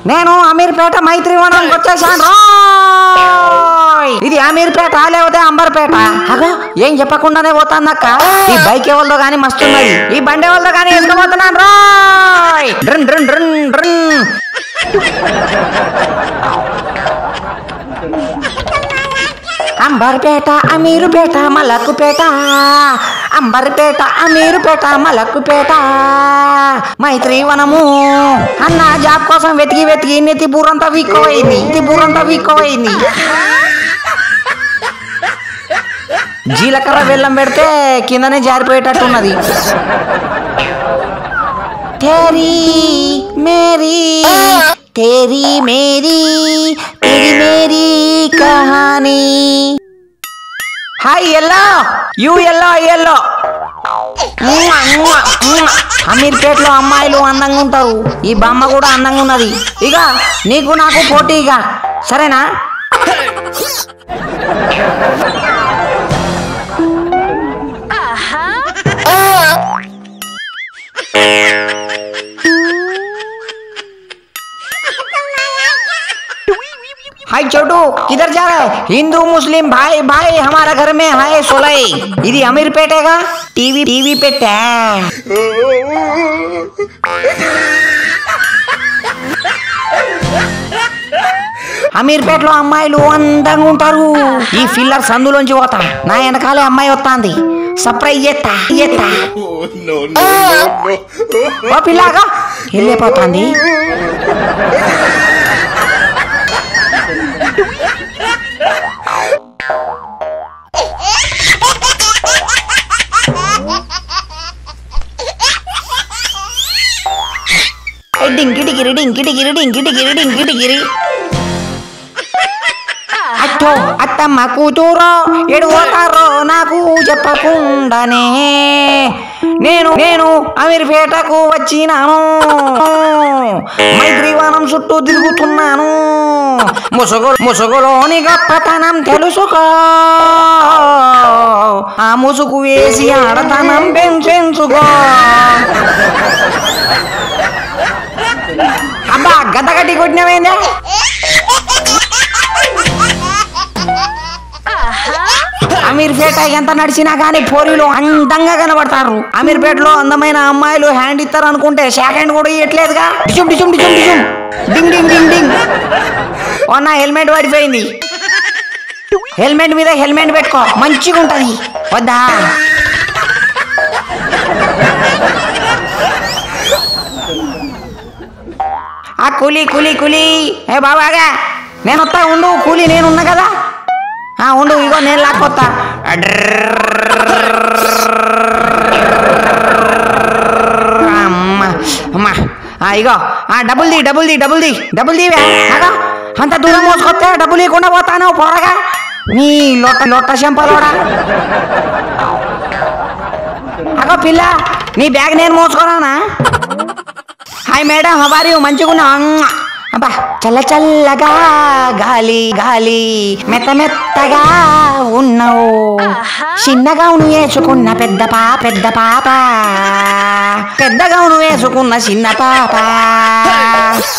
నేను అమీర్పేట మైత్రివనానికి వచ్చేసాను. ఇది అమీర్పేట లేకపోతే అంబర్పేట. అగో ఏం చెప్పకుండానే పోతాందక్క. ఈ బైక్ ఎవరిదో గానీ మస్తున్నది, ఈ బండి ఎవరిదో గానీ వేసుకుపోతున్నాను. రాయ్ డ్రన్ డ్రన్ డ్రన్ డ్రన్. అంబర్పేట అమీరుపేట మలక్కుపేట, అంబర్పేట అమీరుపేట మలక్కుపేట మైత్రివనము. అన్న జాబ్ కోసం వెతికి వెతికి నెత్తి బూరంతా వీక్కోయింది. జీలకర్ర బెల్లం పెడితే కిందనే జారిపోయేటట్టున్నది. తేరీ మేరీ तेरी मेरी कहानी. Hi hello you hello. అమీర్పేటలో అమ్మాయిలు అందంగా ఉంటారు, ఈ బామ్మ కూడా అందంగా ఉన్నది. ఇక నీకు నాకు పోటీ, ఇక సరేనా? हाय छोटू किधर जा रहा है? हिंदू मुस्लिम भाई भाई हमारा घर में है सोलह. ఇది అమీర్పేటేగా, టీవీ పెట్టా. అమీర్పేటలో అమ్మాయిలు అందంగా ఉంటారు. ఈ ఫిల్లర్ సందులోంచి పోతా, నా వెనకాలే అమ్మాయి వస్తాంది. సర్ప్రైజ్ చేస్తా. ఓ పిల్లగా వెళ్ళిపోతాంది. డింకిటిగిరి అచ్చో అత్తమ్మ కూతురో ఎడుపోతారో నాకు చెప్పకుండానే నేను అమీర్పేటకు వచ్చినాను. మైత్రివనం చుట్టూ తిరుగుతున్నాను. ముసుగులోని గొప్పతనం తెలుసుకో, ఆ ముసుగు వేసి ఆడతనం పెంచుకో. అబ్బా గద్దగట్టి కొట్టినవేందే? అమీర్పేట ఎంత నడిచినా గానీ పోరీలు అందంగా కనబడతారు. అమీర్పేటలో అందమైన అమ్మాయిలు హ్యాండ్ ఇస్తారు అనుకుంటే సెకండ్ కూడా ఇవ్వట్లేదుగా. డిచుమ్ డింగ్ డింగ్ డింగ్. ఓ నా హెల్మెట్ పడిపోయింది. హెల్మెట్ మీద హెల్మెట్ పెట్టుకో, మంచిగా ఉంటది. వద్దా ఆ కూలీ ఏ బాబాగా నేను వస్తా ఉండు. కూలీ నేనున్నా కదా, ఉండు. ఇగో నేను లాక్కొత్తా. అమ్మా ఇగో డబుల్ దివే. అంత దూరం మోసుకొస్తే డబ్బులు ఇవ్వకుండా పోతాను పొరగా. నీ లొట్ట చెంపలోడా. అగో పిల్ల, నీ బ్యాగ్ నేను మోసుకోరానా? Hi madam, హవారి మంచిగున్నా? అబ్బా చల్లగా గాలి మెత్తగా ఉన్నావు. చిన్న గౌను వేసుకున్న పెద్ద పాప, పెద్ద గౌను వేసుకున్న చిన్న పాప,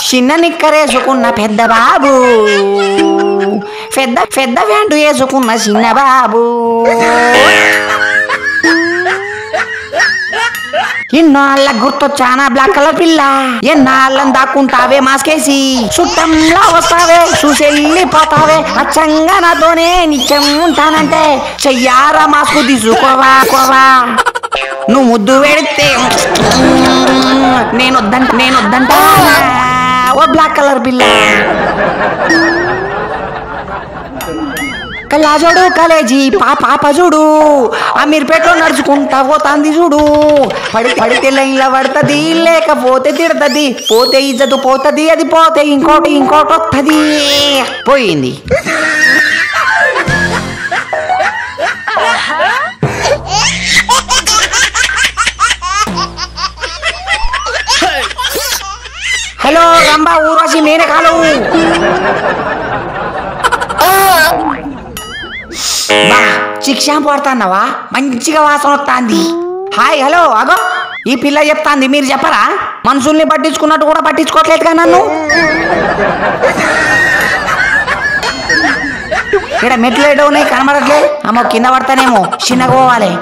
చిన్న నిక్కరేసుకున్న పెద్ద బాబు, పెద్ద ప్యాంటు వేసుకున్న చిన్న బాబు. ఇన్నాళ్ళ గుర్తొచ్చానా బ్లాక్ కలర్ పిల్ల? ఎన్నాళ్ళని దాక్కుంటావే మాస్కేసి? చుట్టంలా వస్తావే చూసెళ్ళిపోతావే. అచ్చంగా నాతోనే నిత్యం ఉంటానంటే చెయ్యారా మాస్కు తీసుకోవా. నువ్వు ముద్దు పెడితే నేనొద్దంటా. ఓ బ్లాక్ కలర్ పిల్ల, కళ్ళాజోడు కాలేజీ పాప చూడు, అమీర్పేటలో నడుచుకుంటా పోతాంది చూడు. పడితే లైన్లో పడుతుంది, లేకపోతే తిడుతుంది. పోతే ఇజ్జతు పోతుంది, అది పోతే ఇంకోటి వస్తుంది. పోయింది. హలో రంభా ఊర్వశి నేనే కాలు. బా చిక్ షాంపూ పడుతున్నావా? మంచిగా వాసన వస్తుంది. హాయ్ హలో అగో ఈ పిల్ల చెప్తాంది, మీరు చెప్పరా? మనుషుల్ని పట్టించుకున్నట్టు కూడా పట్టించుకోవట్లేదుగా నన్ను. ఇక్కడ మెట్లు ఏడో ఉన్నాయి, కనబడట్లే. అమ్మో కింద పడతానేమో, చిన్నగా పోవాలి.